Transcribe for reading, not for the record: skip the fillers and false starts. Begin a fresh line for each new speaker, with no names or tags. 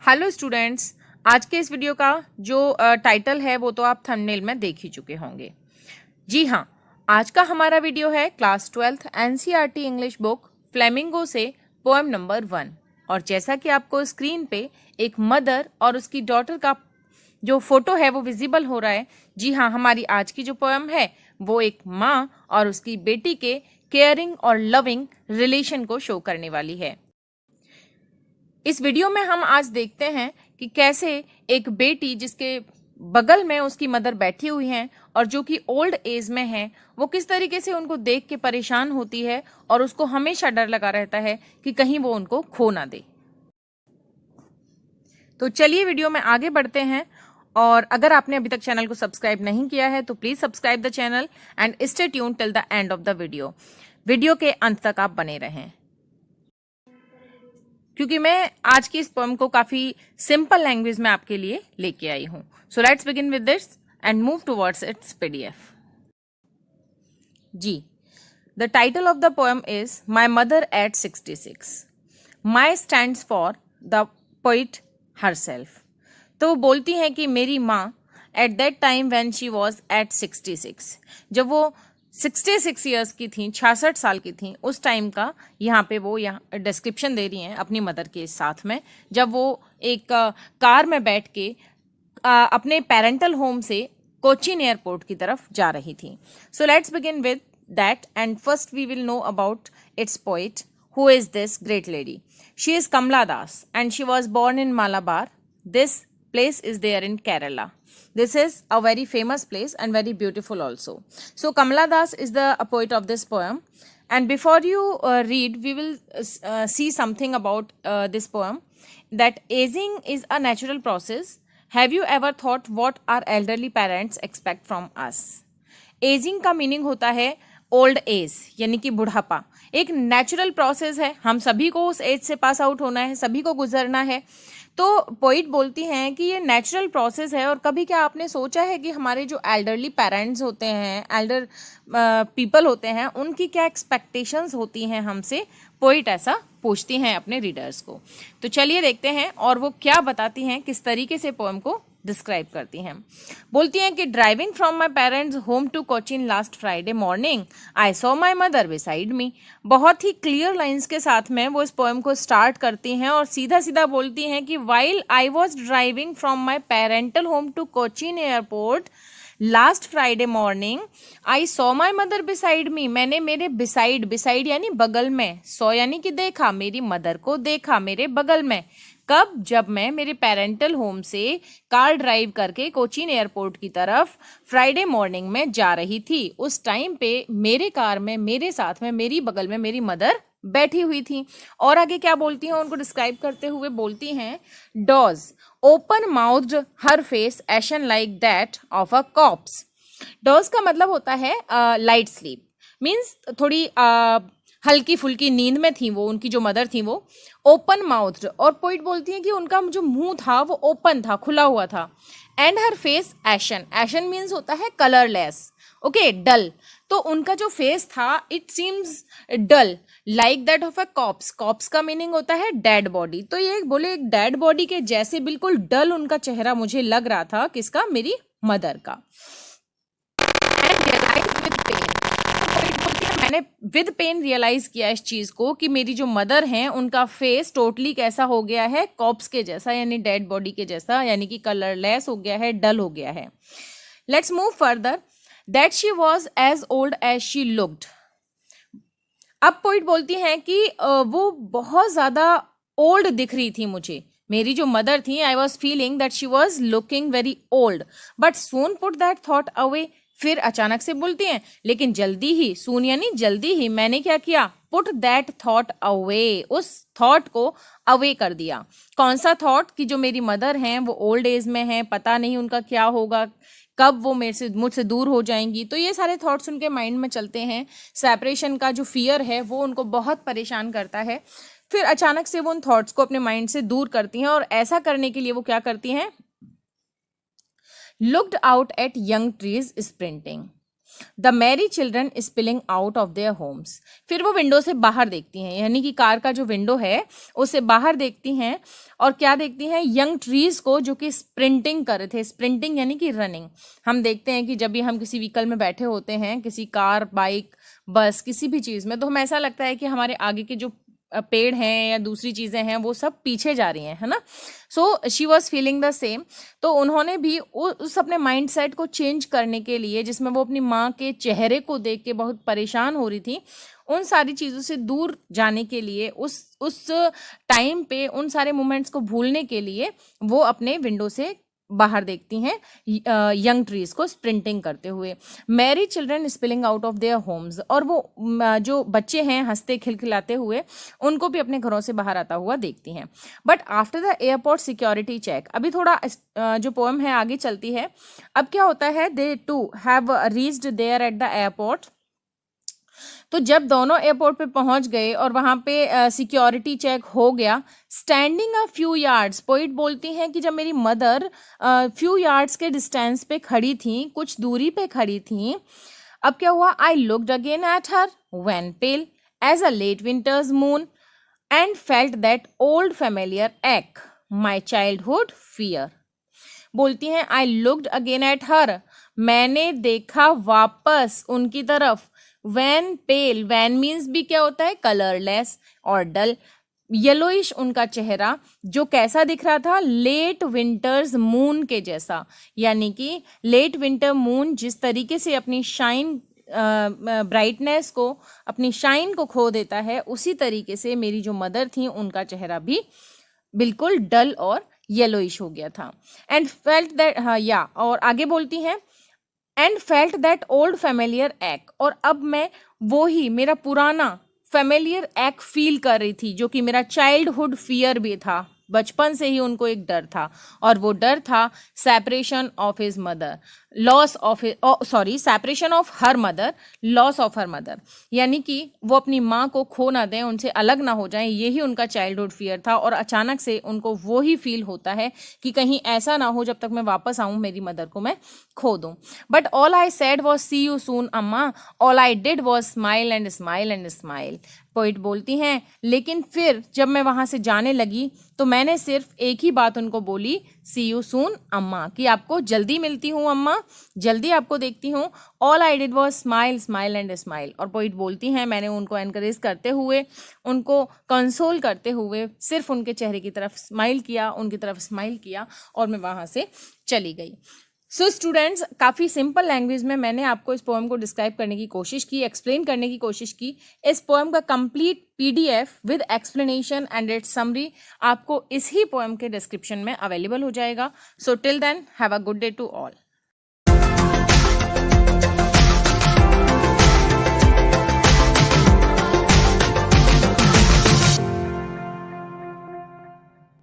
Hello students, आज के इस वीडियो का जो टाइटल है वो तो आप थंबनेल में देख ही चुके होंगे। जी हाँ, आज का हमारा वीडियो है class 12th NCERT English book flamingo से पोएम नंबर 1। और जैसा कि आपको स्क्रीन पे एक मदर और उसकी डॉटर का जो फोटो है वो विजिबल हो रहा है। जी हाँ, हमारी आज की जो पोएम है वो एक माँ और उसकी बेटी के केयरिंग और लविंग रिलेशन को शो करने वाली है। इस वीडियो में हम आज देखते हैं कि कैसे एक बेटी जिसके बगल में उसकी मदर बैठी हुई हैं और जो कि ओल्ड एज में है, वो किस तरीके से उनको देख के परेशान होती है और उसको हमेशा डर लगा रहता है कि कहीं वो उनको खो ना दे। तो चलिए वीडियो में आगे बढ़ते हैं। और अगर आपने अभी तक चैनल को सब्सक्राइब नहीं किया है तो please subscribe the channel and stay tune till the end of the video के अंत तक आप बने रहें, क्योंकि मैं आज की इस पोएम को काफी सिंपल लैंग्वेज में आपके लिए लेके आई हूं। So let's begin with this and move towards its PDF. जी, the title of the poem is my mother at 66। My stands for the poet herself. तो वो बोलती हैं कि मेरी माँ at that time when she was at 66, जब वो 66 ईयर्स की थी, 66 साल की थी, उस टाइम का यहाँ पे वो यहाँ डिस्क्रिप्शन दे रही हैं अपनी मदर के साथ में, जब वो एक कार में बैठ के अपने पेरेंटल होम से कोचीन एयरपोर्ट की तरफ जा रही थी। So let's begin with that and first we will know about its poet. Who is this great lady? She is Kamala Das and she was born in Malabar. This place is there in Kerala. This is a very famous place and very beautiful also. So Kamala Das is the poet of this poem. And before you read, we will see something about this poem. That aging is a natural process. Have you ever thought what our elderly parents expect from us? Ageing का meaning होता है old age, यानी कि बुढ़ापा। एक natural process है, हम सभी को उस एज से पास आउट होना है, सभी को गुजरना है। तो पोइट बोलती हैं कि ये नेचुरल प्रोसेस है। और कभी क्या आपने सोचा है कि हमारे जो एल्डरली पेरेंट्स होते हैं, एल्डर पीपल होते हैं, उनकी क्या एक्सपेक्टेशंस होती हैं हमसे? पोइट ऐसा पूछती हैं अपने रीडर्स को। तो चलिए देखते हैं और वो क्या बताती हैं, किस तरीके से पोएम को डिस्क्राइब करती हैं। बोलती हैं कि driving from my parents home to Cochin last Friday morning I saw my mother beside me. बहुत ही क्लियर लाइंस के साथ में वो इस पोएम को स्टार्ट करती हैं और सीधा सीधा बोलती हैं कि while I was driving from my parental home to Cochin airport last Friday morning I saw my mother beside me. मैंने मेरे बिसाइड यानी बगल में, सॉ यानी कि देखा, मेरी मदर को देखा मेरे बगल में। कब? जब मैं मेरे पेरेंटल होम से कार ड्राइव करके कोचीन एयरपोर्ट की तरफ फ्राइडे मॉर्निंग में जा रही थी। उस टाइम पे मेरे कार में, मेरे साथ में, मेरी बगल में मेरी मदर बैठी हुई थी। और आगे क्या बोलती हैं उनको डिस्क्राइब करते हुए बोलती हैं, dodge open mouthed her face ashen like that of a corpse. Dodge का मतलब होता है लाइट स्लीप, मीन्स थोड़ी हल्की फुल्की नींद में थी वो, उनकी जो मदर थी वो। ओपन माउथ्ड, और पोइट बोलती है कि उनका जो मुंह था वो ओपन था, खुला हुआ था। And her face ashen, ashen means होता है कलरलेस, ओके, डल। तो उनका जो फेस था it seems dull like that of a corpse. Corpse का मीनिंग होता है डेड बॉडी। तो ये बोले एक डेड बॉडी के जैसे बिल्कुल डल उनका चेहरा मुझे लग रहा था। किसका? मेरी मदर का। मैंने विद पेन रियलाइज किया इस चीज को कि मेरी जो मदर हैं उनका फेस टोटली कैसा हो गया है? कॉप्स के जैसा, यानी डेड बॉडी के जैसा, यानी कि कलरलेस हो गया है, डल हो गया है। Let's move further. That she was as old as she looked. अब पोइट बोलती हैं कि वो बहुत ज्यादा ओल्ड दिख रही थी मुझे। मेरी जो मदर थी, I was feeling that she was looking very old, but soon put that thought away. फिर अचानक से बोलती हैं, लेकिन जल्दी ही, सून यानी जल्दी ही, मैंने क्या किया? पुट दैट थॉट अवे, उस थॉट को अवे कर दिया। कौन सा थॉट? कि जो मेरी मदर हैं वो ओल्ड एज में हैं, पता नहीं उनका क्या होगा, कब वो मुझसे दूर हो जाएंगी। तो ये सारे थॉट्स उनके माइंड में चलते हैं। सेपरेशन का जो फियर है वो उनको बहुत परेशान करता है। फिर अचानक से वो उन थॉट्स को अपने माइंड से दूर करती हैं, और ऐसा करने के लिए वो क्या करती हैं? Looked out at young trees sprinting. The Mary children spilling out of their homes. फिर वो विंडो से बाहर देखती हैं, यानी कि कार का जो विंडो है उससे बाहर देखती हैं और क्या देखती हैं, यंग ट्रीज को जो कि स्प्रिंटिंग कर रहे थे। स्प्रिंटिंग यानी कि रनिंग। हम देखते हैं कि जब भी हम किसी व्हीकल में बैठे होते हैं, किसी कार, बाइक, बस, किसी भी चीज़ में, तो हमें ऐसा लगता है कि हमारे आगे के जो पेड़ हैं या दूसरी चीज़ें हैं वो सब पीछे जा रही हैं, है ना। So she was feeling the same. तो उन्होंने भी उस अपने माइंड सेट को चेंज करने के लिए, जिसमें वो अपनी माँ के चेहरे को देख के बहुत परेशान हो रही थी, उन सारी चीज़ों से दूर जाने के लिए, उस टाइम पे उन सारे मोमेंट्स को भूलने के लिए वो अपने विंडो से बाहर देखती हैं यंग ट्रीज को स्प्रिंटिंग करते हुए। Mary children spilling out of their homes, और वो जो बच्चे हैं हंसते खिलखिलाते हुए, उनको भी अपने घरों से बाहर आता हुआ देखती हैं। But after the airport security check, अभी थोड़ा जो पोएम है आगे चलती है। अब क्या होता है, they to have reached there at the airport. तो जब दोनों एयरपोर्ट पे पहुंच गए और वहां पे सिक्योरिटी चेक हो गया, standing a few yards, poet बोलती हैं कि जब मेरी मदर फ्यू यार्ड्स के डिस्टेंस पे खड़ी थी, कुछ दूरी पे खड़ी थी, अब क्या हुआ, I looked again at her wan pale as a late winter's moon and felt that old familiar ache my childhood fear. बोलती हैं I looked again at her, मैंने देखा वापस उनकी तरफ। वैन पेल, वैन मीन्स भी क्या होता है, कलरलेस और डल, येलोइश उनका चेहरा, जो कैसा दिख रहा था, लेट विंटर्स मून के जैसा। यानी कि लेट विंटर मून जिस तरीके से अपनी शाइन, ब्राइटनेस को, अपनी शाइन को खो देता है, उसी तरीके से मेरी जो मदर थी उनका चेहरा भी बिल्कुल डल और येलोइश हो गया था। एंड फेल्ट दैट, हाँ या, और आगे बोलती हैं and felt that old familiar एक, और अब मैं वो ही मेरा पुराना फेमिलियर एक फील कर रही थी, जो कि मेरा चाइल्डहुड फियर भी था। बचपन से ही उनको एक डर था, और वो डर था separation of his mother, loss of, sorry, separation of her mother, loss of her mother, यानी कि वो अपनी माँ को खो ना दें, उनसे अलग ना हो जाएं, यही उनका चाइल्डहुड फियर था। और अचानक से उनको वो ही फील होता है कि कहीं ऐसा ना हो जब तक मैं वापस आऊँ मेरी मदर को मैं खो दूँ। But all I said was see you soon amma, all I did was smile and smile and smile. Poet बोलती हैं लेकिन फिर जब मैं वहां से जाने लगी तो मैंने सिर्फ एक ही बात उनको बोली, सी यू सून अम्मा, कि आपको जल्दी मिलती हूँ अम्मा, जल्दी आपको देखती हूँ। All I did was smile smile and smile. और पोइट बोलती हैं मैंने उनको एनकरेज करते हुए, उनको कंसोल करते हुए सिर्फ उनके चेहरे की तरफ स्माइल किया, उनकी तरफ स्माइल किया, और मैं वहां से चली गई। सो स्टूडेंट्स, काफ़ी सिंपल लैंग्वेज में मैंने आपको इस पोएम को डिस्क्राइब करने की कोशिश की, एक्सप्लेन करने की कोशिश की। इस पोएम का complete PDF with explanation and its summary आपको इस ही पोएम के डिस्क्रिप्शन में अवेलेबल हो जाएगा। So till then, have a good day to all.